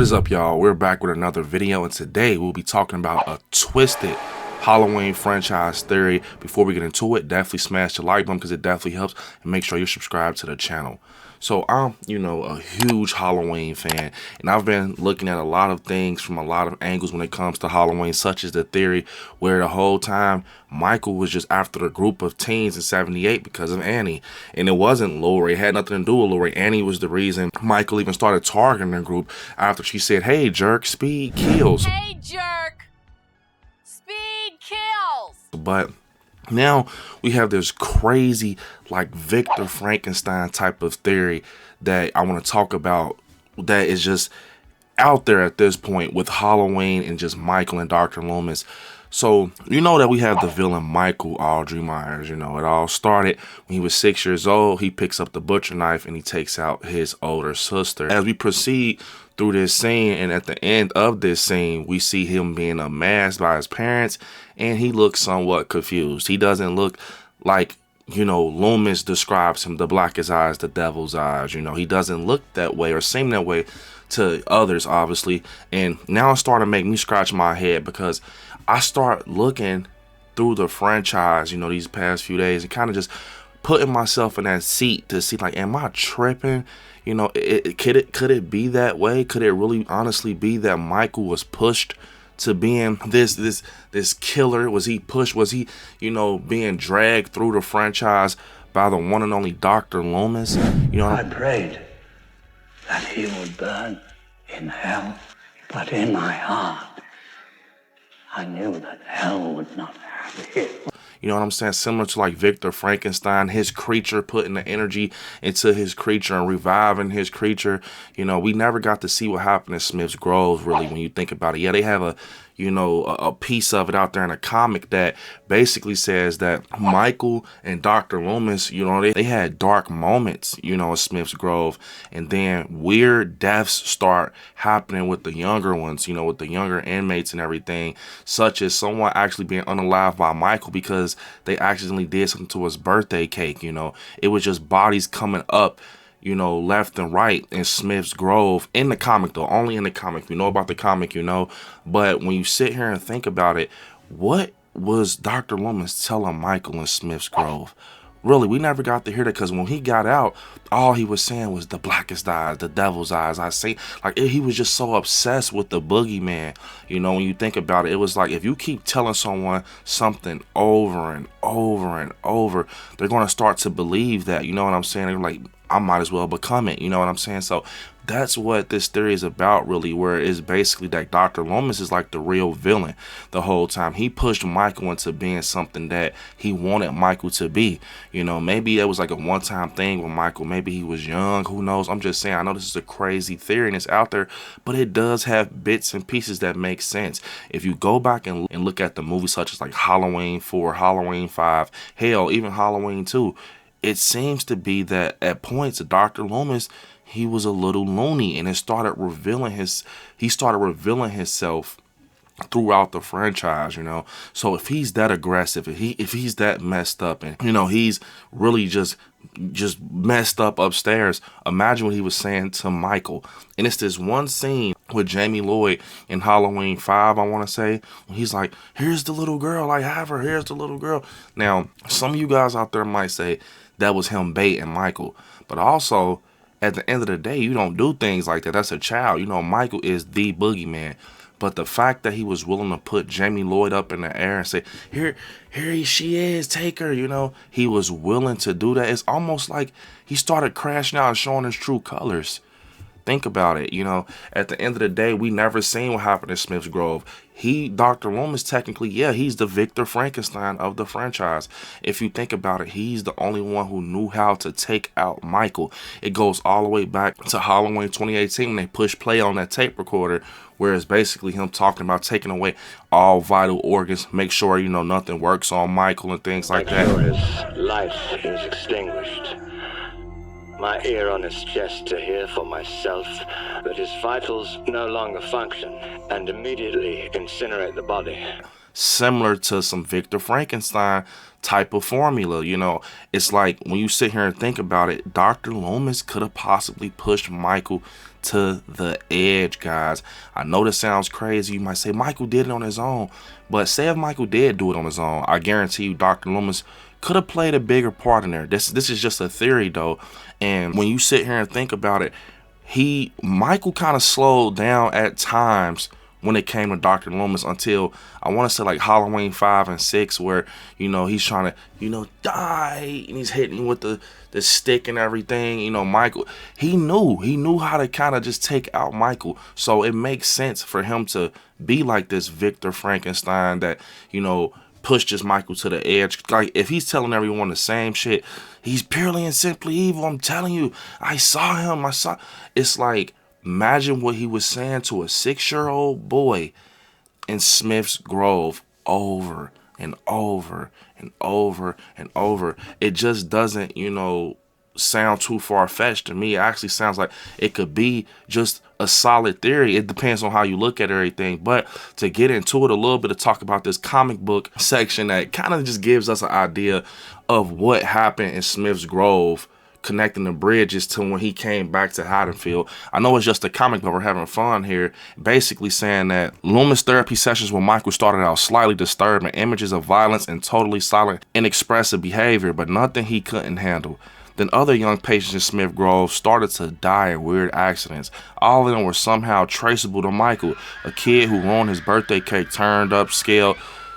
is up, y'all? We're back with another video, and today we'll be talking about a twisted Halloween franchise theory. Before we get into it, definitely smash the like button because it definitely helps, and make sure you subscribe to the channel. So I'm, a huge Halloween fan, and I've been looking at a lot of things from a lot of angles when it comes to Halloween, such as the theory where the whole time Michael was just after a group of teens in '78 because of Annie. And it wasn't Lori. It had nothing to do with Lori. Annie was the reason Michael even started targeting the group after she said, "Hey, jerk, speed kills." Hey, jerk, speed kills. But now we have this crazy, like, Victor Frankenstein type of theory that I want to talk about that is just out there at this point with Halloween and just Michael and Dr. Loomis. So, you know that we have the villain Michael Audrey Myers. It all started when he was 6 years old. He picks up the butcher knife and he takes out his older sister. As we proceed through this scene, and at the end of this scene, we see him being unmasked by his parents, and he looks somewhat confused. He doesn't look like, Loomis describes him, the blackest eyes, the devil's eyes. He doesn't look that way or seem that way to others, obviously. And now it's starting to make me scratch my head because I start looking through the franchise, these past few days, and kind of just putting myself in that seat to see, like, am I tripping? Could it be that way? Could it really honestly be that Michael was pushed to being this killer? Was he pushed? Was he, being dragged through the franchise by the one and only Dr. Loomis? I prayed that he would burn in hell, but in my heart, I knew that hell would not have him. You know what I'm saying? Similar to like Victor Frankenstein, his creature, putting the energy into his creature and reviving his creature. We never got to see what happened in Smith's Grove, really, when you think about it. Yeah, they have a piece of it out there in a comic that basically says that Michael and Dr. Loomis, they had dark moments, in Smith's Grove, and then weird deaths start happening with the younger ones, with the younger inmates and everything, such as someone actually being unalived by Michael because they accidentally did something to his birthday cake. It was just bodies coming up, left and right in Smith's Grove, in the comic though, only in the comic. You know about the comic, but when you sit here and think about it, what was Dr. Loomis telling Michael in Smith's Grove? Really, we never got to hear that, because when he got out, all he was saying was the blackest eyes, the devil's eyes. I say, like, he was just so obsessed with the boogeyman. When you think about it, it was like, if you keep telling someone something over and over and over, they're going to start to believe that. You know what I'm saying? They're like, I might as well become it. You know what I'm saying? So that's what this theory is about, really, where it's basically that Dr. Loomis is like the real villain the whole time. He pushed Michael into being something that he wanted Michael to be. Maybe it was like a one-time thing with Michael. Maybe he was young. Who knows? I'm just saying, I know this is a crazy theory and it's out there, but it does have bits and pieces that make sense. If you go back and look at the movies such as like Halloween 4, Halloween 5, hell, even Halloween 2, it seems to be that at points Dr. Loomis, he was a little loony, and he started revealing himself throughout the franchise. So if he's that aggressive, if he's that messed up, and he's really just messed up upstairs, imagine what he was saying to Michael. And it's this one scene with Jamie Lloyd in Halloween 5, I want to say, when he's like, "Here's the little girl, I have her, here's the little girl." Now, some of you guys out there might say that was him baiting Michael, but also, at the end of the day, you don't do things like that. That's a child. Michael is the boogeyman. But the fact that he was willing to put Jamie Lloyd up in the air and say, here she is, take her, he was willing to do that. It's almost like he started crashing out and showing his true colors. Think about it. At the end of the day, we never seen what happened in Smith's Grove. Dr. Loomis, technically, yeah, he's the Victor Frankenstein of the franchise. If you think about it, he's the only one who knew how to take out Michael. It goes all the way back to Halloween 2018 when they pushed play on that tape recorder, where it's basically him talking about taking away all vital organs, make sure, nothing works on Michael and things like that. His life is extinguished. My ear on his chest to hear for myself that his vitals no longer function, and immediately incinerate the body. Similar to some Victor Frankenstein type of formula. It's like when you sit here and think about it, Dr. Loomis could have possibly pushed Michael to the edge, guys. I know this sounds crazy. You might say Michael did it on his own, but say if Michael did do it on his own, I guarantee you Dr. Loomis could have played a bigger part in there. This is just a theory though, and when you sit here and think about it, Michael kind of slowed down at times when it came to Dr. Loomis until I want to say like Halloween 5 and 6, where, you know, he's trying to, you know, die, and he's hitting with the stick and everything. You know, Michael, he knew how to kind of just take out Michael. So it makes sense for him to be like this Victor Frankenstein that, you know, pushes Michael to the edge. Like, if he's telling everyone the same shit, he's purely and simply evil. I'm telling you, I saw him. It's like, imagine what he was saying to a 6-year-old boy in Smith's Grove over and over and over and over. It just doesn't, you know, sound too far-fetched to me. It actually sounds like it could be just a solid theory. It depends on how you look at everything. But to get into it a little bit, to talk about this comic book section that kind of just gives us an idea of what happened in Smith's Grove, connecting the bridges to when he came back to Haddonfield. I know it's just a comic, but we're having fun here. Basically saying that Loomis' therapy sessions with Michael started out slightly disturbing, images of violence and totally silent, inexpressive behavior, but nothing he couldn't handle. Then other young patients in Smith Grove started to die in weird accidents. All of them were somehow traceable to Michael. A kid who ruined his birthday cake turned upscale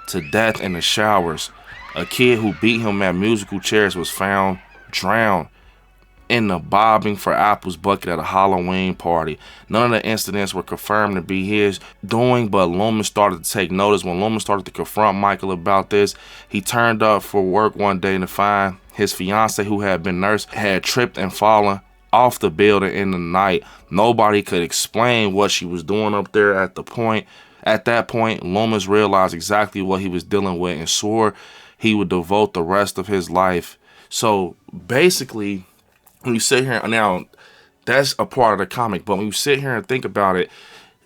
to death in the showers. A kid who beat him at musical chairs was found drowned in the bobbing for apples bucket at a Halloween party. None of the incidents were confirmed to be his doing, but Loomis started to take notice. When Loomis started to confront Michael about this, he turned up for work one day to find his fiance, who had been nursed, had tripped and fallen off the building in the night. Nobody could explain what she was doing up there at the point. At that point, Loomis realized exactly what he was dealing with and swore he would devote the rest of his life. So basically, when you sit here, now that's a part of the comic, but when you sit here and think about it,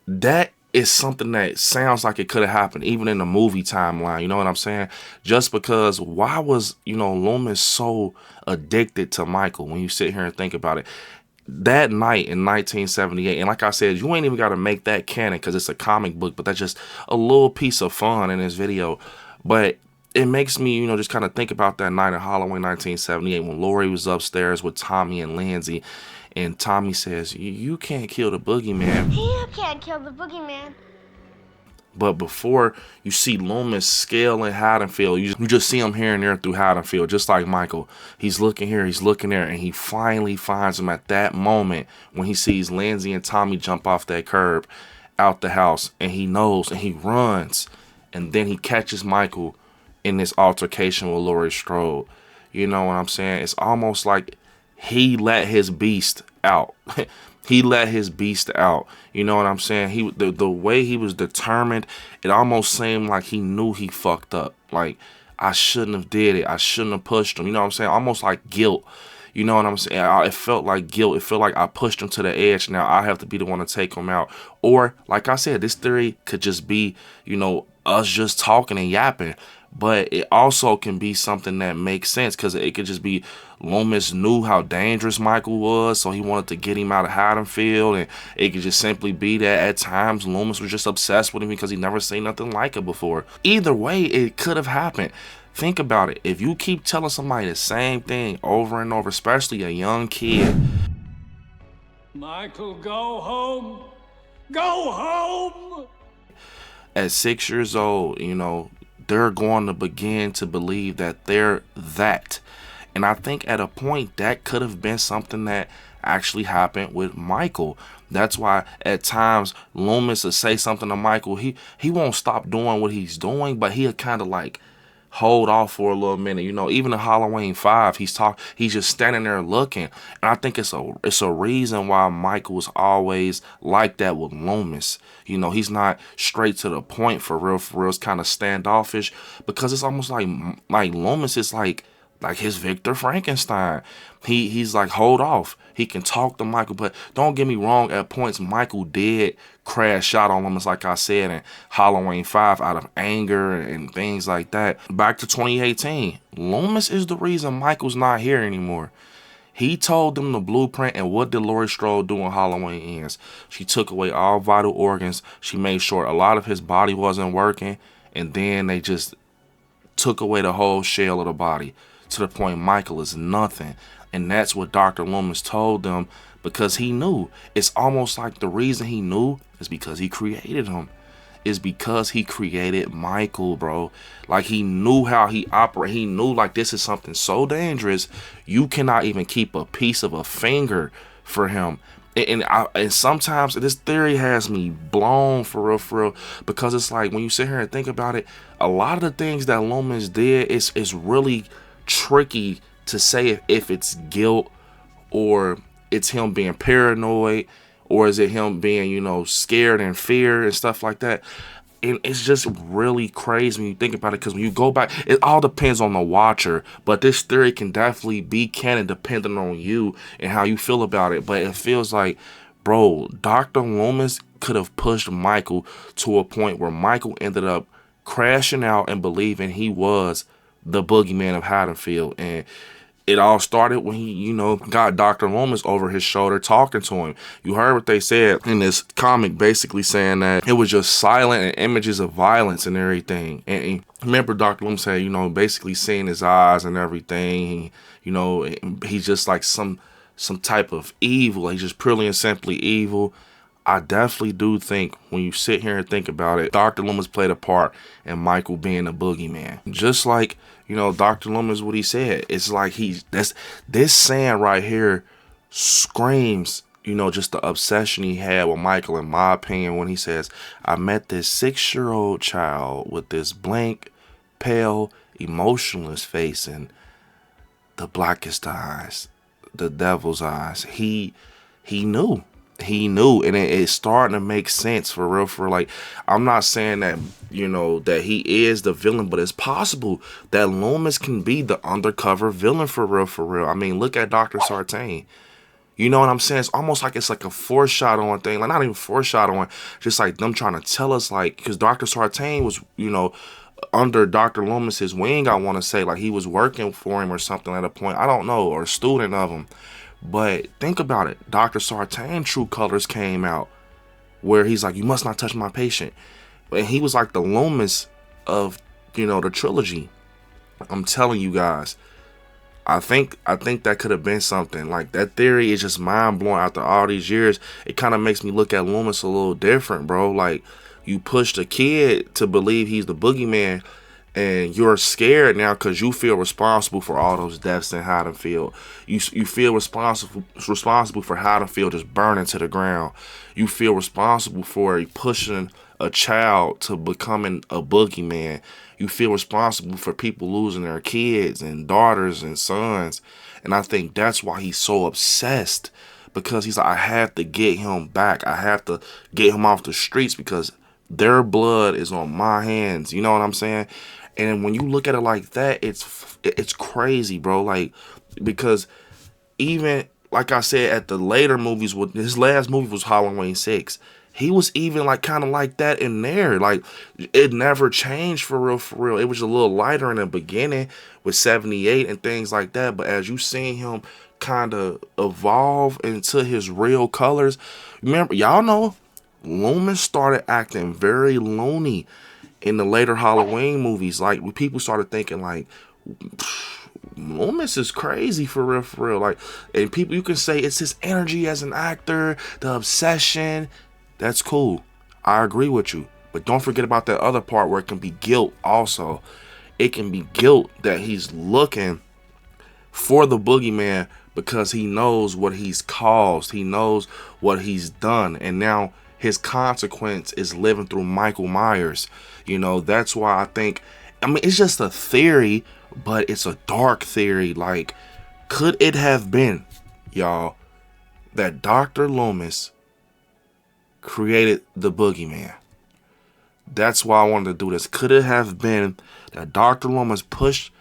that is something that sounds like it could have happened even in the movie timeline. You know what I'm saying? Just because, why was, you know, Loomis so addicted to Michael? When you sit here and think about it, that night in 1978, and like I said, you ain't even got to make that canon because it's a comic book, but that's just a little piece of fun in this video. But it makes me, you know, just kind of think about that night of Halloween 1978 when Lori was upstairs with Tommy and Lindsay, and Tommy says, you can't kill the boogeyman. You can't kill the boogeyman. But before you see Loomis scaling Haddonfield, you just see him here and there through Haddonfield, just like Michael. He's looking here, he's looking there, and he finally finds him at that moment when he sees Lindsay and Tommy jump off that curb out the house, and he knows, and he runs, and then he catches Michael in this altercation with Laurie Strode. You know what I'm saying? It's almost like he let his beast out. He let his beast out. You know what I'm saying? The way he was determined, it almost seemed like he knew he fucked up. Like, I shouldn't have did it. I shouldn't have pushed him. You know what I'm saying? Almost like guilt. You know what I'm saying? It felt like guilt. It felt like I pushed him to the edge. Now I have to be the one to take him out. Or, like I said, this theory could just be, you know, us just talking and yapping. But it also can be something that makes sense, because it could just be Loomis knew how dangerous Michael was, so he wanted to get him out of Haddonfield. And it could just simply be that at times Loomis was just obsessed with him because he never seen nothing like it before. Either way, it could have happened. Think about it. If you keep telling somebody the same thing over and over, especially a young kid. Michael, go home. Go home. At 6 years old, you know, they're going to begin to believe that they're that. And I think at a point that could have been something that actually happened with Michael. That's why at times Loomis will say something to Michael. He won't stop doing what he's doing, but he'll kind of like hold off for a little minute. You know, even in Halloween 5, he's just standing there looking. And I think it's a reason why Michael's always like that with Loomis. You know, he's not straight to the point for real. It's kind of standoffish, because it's almost like Loomis is like his Victor Frankenstein. He's like, hold off. He can talk to Michael, but don't get me wrong, at points Michael did crash out on Loomis, like I said, in Halloween 5 out of anger and things like that. Back to 2018, Loomis is the reason Michael's not here anymore. He told them the blueprint, and what did Laurie Strode do on Halloween Ends? She took away all vital organs. She made sure a lot of his body wasn't working, and then they just took away the whole shell of the body to the point Michael is nothing. And that's what Dr. Loomis told them, because he knew. It's almost like the reason he knew is because he created him. Is because he created Michael, bro. Like, he knew how he operated. He knew, like, this is something so dangerous, you cannot even keep a piece of a finger for him. And sometimes this theory has me blown for real, because it's like, when you sit here and think about it, a lot of the things that Loomis did is really tricky to say if it's guilt, or it's him being paranoid, or is it him being, you know, scared and fear and stuff like that. And it's just really crazy when you think about it, because when you go back, it all depends on the watcher. But this theory can definitely be canon depending on you and how you feel about it. But it feels like, bro, Dr. Loomis could have pushed Michael to a point where Michael ended up crashing out and believing he was the boogeyman of Haddonfield. And it all started when he, you know, got Dr. Loomis over his shoulder talking to him. You heard what they said in this comic, basically saying that it was just silent and images of violence and everything. And remember, Dr. Loomis said, you know, basically seeing his eyes and everything. You know, he's just like some type of evil. He's just purely and simply evil. I definitely do think, when you sit here and think about it, Dr. Loomis played a part in Michael being a boogeyman. Just like, you know, Dr. Loomis, what he said, it's like this saying right here screams, you know, just the obsession he had with Michael, in my opinion, when he says, I met this 6-year-old child with this blank, pale, emotionless face and the blackest eyes, the devil's eyes. He knew. He knew, and it's starting to make sense for real. Like, I'm not saying that, you know, that he is the villain, but it's possible that Loomis can be the undercover villain for real. I mean, look at Dr. Sartain. You know what I'm saying? It's almost like it's like a foreshadowing thing. Like, not even foreshadowing, just like them trying to tell us, like, because Dr. Sartain was, you know, under Dr. Loomis's wing, I want to say, like he was working for him or something at a point. I don't know, or a student of him. But think about it. Dr. Sartain True Colors came out, where he's like, you must not touch my patient. And he was like the Loomis of, you know, the trilogy. I'm telling you guys, I think that could have been something. Like, that theory is just mind blowing after all these years. It kind of makes me look at Loomis a little different, bro. Like, you pushed a kid to believe he's the boogeyman, and you're scared now because you feel responsible for all those deaths in Haddonfield. You feel responsible for Haddonfield just burning to the ground. You feel responsible for pushing a child to becoming a boogeyman. You feel responsible for people losing their kids and daughters and sons. And I think that's why he's so obsessed, because he's like, I have to get him back. I have to get him off the streets because their blood is on my hands. You know what I'm saying? And when you look at it like that, it's crazy, bro. Like, because even, like I said, at the later movies, with his last movie was Halloween 6. He was even like kind of like that in there. Like, it never changed for real. It was a little lighter in the beginning with 78 and things like that. But as you seen him kind of evolve into his real colors, remember, y'all know, Loomis started acting very loony in the later Halloween movies. Like, people started thinking like, Loomis is crazy for real. Like, and people, you can say it's his energy as an actor, the obsession. That's cool. I agree with you. But don't forget about that other part where it can be guilt also. It can be guilt that he's looking for the boogeyman because he knows what he's caused. He knows what he's done. And now his consequence is living through Michael Myers. You know, that's why I think, I mean, it's just a theory, but it's a dark theory. Like, could it have been, y'all, that Dr. Loomis created the boogeyman? That's why I wanted to do this. Could it have been that Dr. Loomis pushed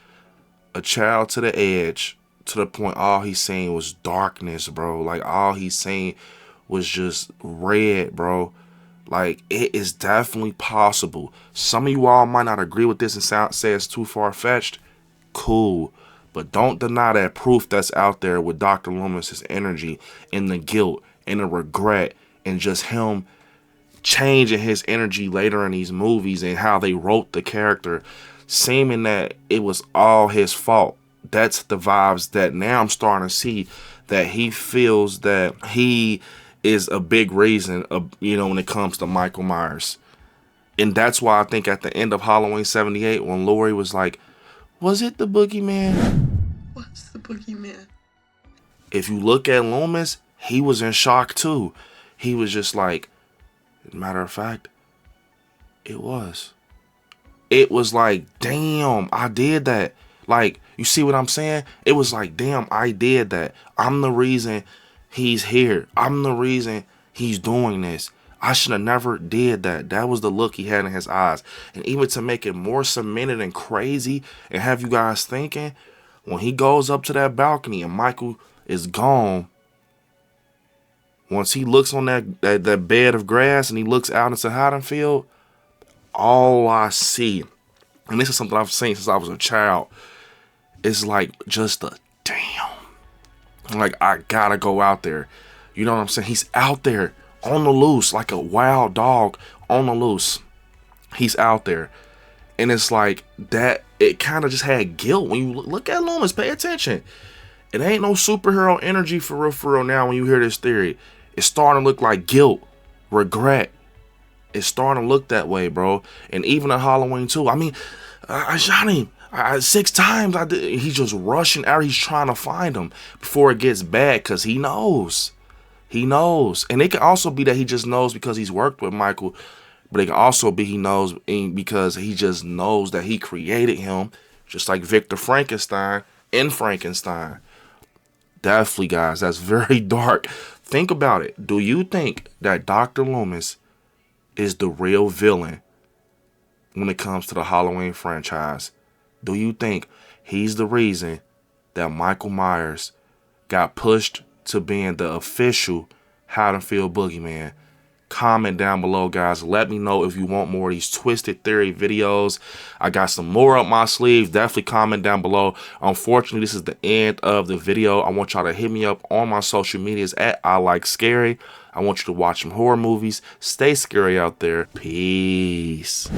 a child to the edge to the point all he's saying was darkness, bro? Like, all he's saying was just red, bro. Like, it is definitely possible. Some of you all might not agree with this and say it's too far-fetched. Cool. But don't deny that proof that's out there with Dr. Loomis's energy and the guilt and the regret and just him changing his energy later in these movies and how they wrote the character, seeming that it was all his fault. That's the vibes that now I'm starting to see, that he feels that he is a big reason of, you know, when it comes to Michael Myers. And that's why I think at the end of Halloween 78, when Laurie was like, was it the boogeyman? What's the boogeyman? If you look at Loomis, he was in shock too. He was just like, matter of fact, it was. It was like, damn, I did that. Like, you see what I'm saying? It was like, damn, I did that. I'm the reason he's here. I'm the reason he's doing this. I should have never did that. That was the look he had in his eyes. And even to make it more cemented and crazy and have you guys thinking, when he goes up to that balcony and Michael is gone, once he looks on that bed of grass and he looks out into Haddonfield, all I see, and this is something I've seen since I was a child, is like just a damn. Like, I gotta go out there. You know what I'm saying? He's out there on the loose like a wild dog on the loose. He's out there. And it's like that, it kind of just had guilt. When you look at Loomis, pay attention. It ain't no superhero energy for real now when you hear this theory. It's starting to look like guilt, regret. It's starting to look that way, bro. And even at Halloween 2, I mean, I shot him 6 times. He's just rushing out. He's trying to find him before it gets bad because he knows. He knows. And it can also be that he just knows because he's worked with Michael. But it can also be he knows because he just knows that he created him, just like Victor Frankenstein in Frankenstein. Definitely, guys, that's very dark. Think about it. Do you think that Dr. Loomis is the real villain when it comes to the Halloween franchise? Do you think he's the reason that Michael Myers got pushed to being the official Haddonfield Boogeyman? Comment down below, guys. Let me know if you want more of these Twisted Theory videos. I got some more up my sleeve. Definitely comment down below. Unfortunately, this is the end of the video. I want y'all to hit me up on my social medias at ILIKESCARY. I want you to watch some horror movies. Stay scary out there. Peace.